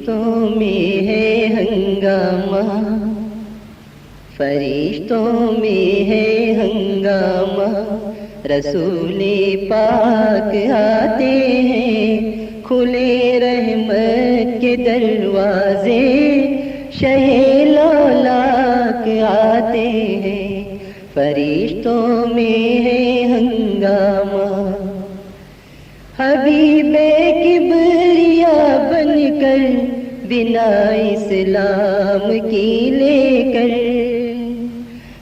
فرشتوں میں ہے ہنگامہ، فرشتوں میں ہے ہنگامہ، رسول پاک آتے ہیں، کھلے رحمت کے دروازے، شہ لولاک آتے ہیں، فرشتوں میں ہے ہنگامہ۔ حبیب کبریا بن کر بنا اسلام کی لے کر،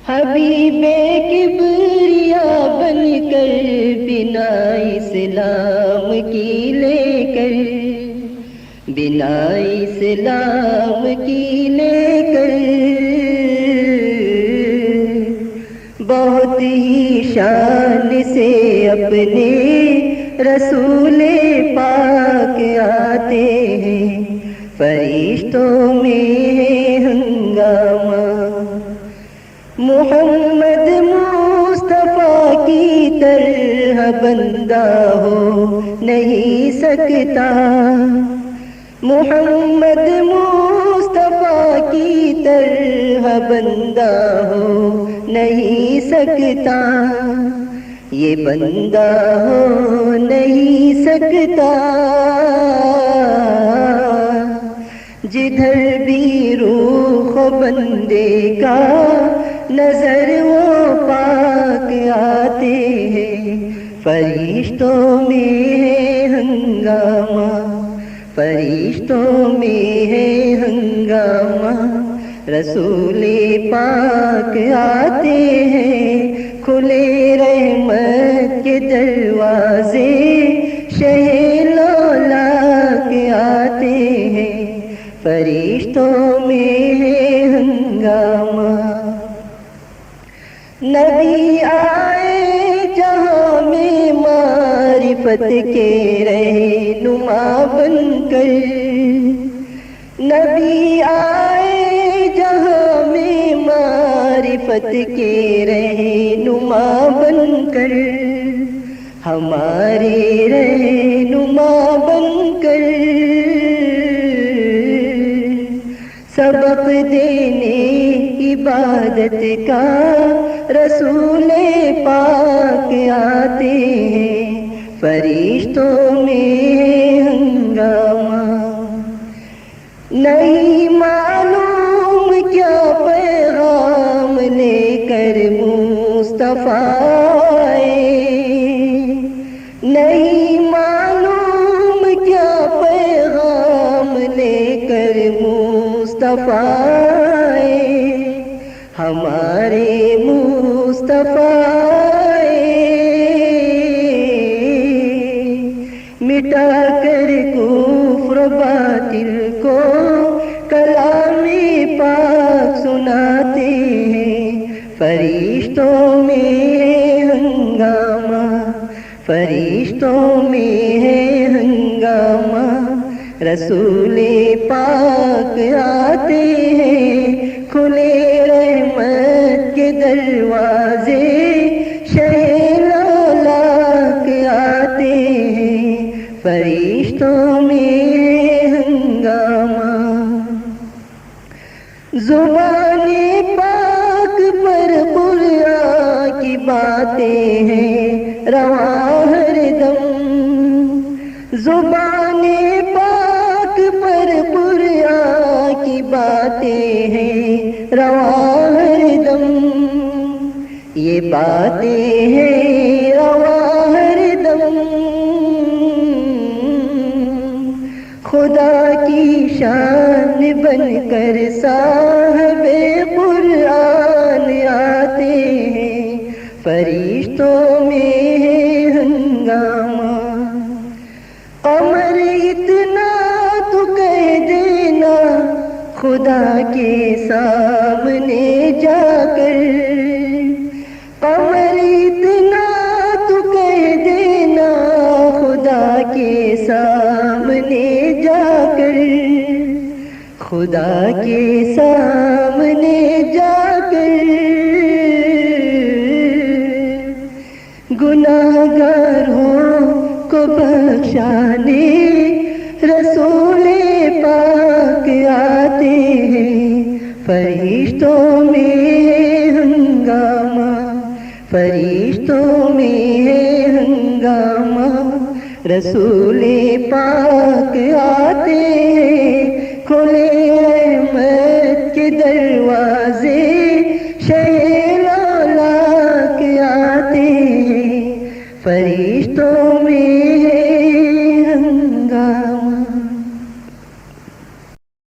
حبیب کبریا بن کر بنا اسلام کی لے کر، بنا اسلام کی لے کر، بہت ہی شان سے اپنے رسول پاک آتے ہیں، فرشتوں میں ہے ہنگامہ۔ محمد مصطفیٰ کی طرح بندہ ہو نہیں سکتا، محمد مصطفیٰ کی طرح بندہ ہو نہیں سکتا، یہ بندہ ہو نہیں سکتا، جدھر بھی روح بندے کا نظر وہ پاک آتے ہیں، فرشتوں میں ہے ہنگامہ، فرشتوں میں ہے ہنگامہ، رسول پاک آتے ہیں، کھلے رحمت کے دروازے، شہ لولاک آتے ہیں، فرشتوں میں ہے ہنگامہ۔ نبی آئے جہاں میں معرفت کے رہنما بن کر، نبی آئے جہاں میں معرفت کے رہنما بن کر، ہمارے رہنما بن کر، سبق دینے عبادت کا رسول پاک آتے ہیں، فرشتوں میں ہے ہنگامہ۔ نہیں معلوم کیا پیغام لے کر مصطفیٰ آئے، نہیں معلوم کیا پیغام لے کر مصطفیٰ آئے، ہمارے مصطفیٰ آئے، مٹا کر کفر باطل کو کلام پاک سناتے ہیں، فرشتوں میں ہے ہنگامہ، فرشتوں میں ہے ہنگامہ، رسول پاک آتے ہیں، کھلے رحمت کے دروازے، شہ لولاک آتے ہیں، فرشتوں میں ہے ہنگامہ۔ زبان پاک پر قرآن کی باتیں ہیں رواں ہر دم، زبان پاک پر قرآن کی باتیں ہیں رواں ہر دم، یہ باتیں ہیں رواں ہر دم، خدا کی شان بن کر صاحب قرآن آتے ہیں، فرشتوں میں ہے ہنگامہ۔ قمر اتنا تو کہہ دینا خدا کے سامنے جا کر، قمر اتنا تو کہہ دینا خدا کے سامنے جا کر، خدا کے سامنے جا کر، گناہگاروں کو بخشانے رسول پاک فرشتوں میں ہے ہنگامہ، رسول پاک آتے ہیں، کھلے رحمت کے دروازے، شہ لالا کے آتے ہیں، فرشتوں میں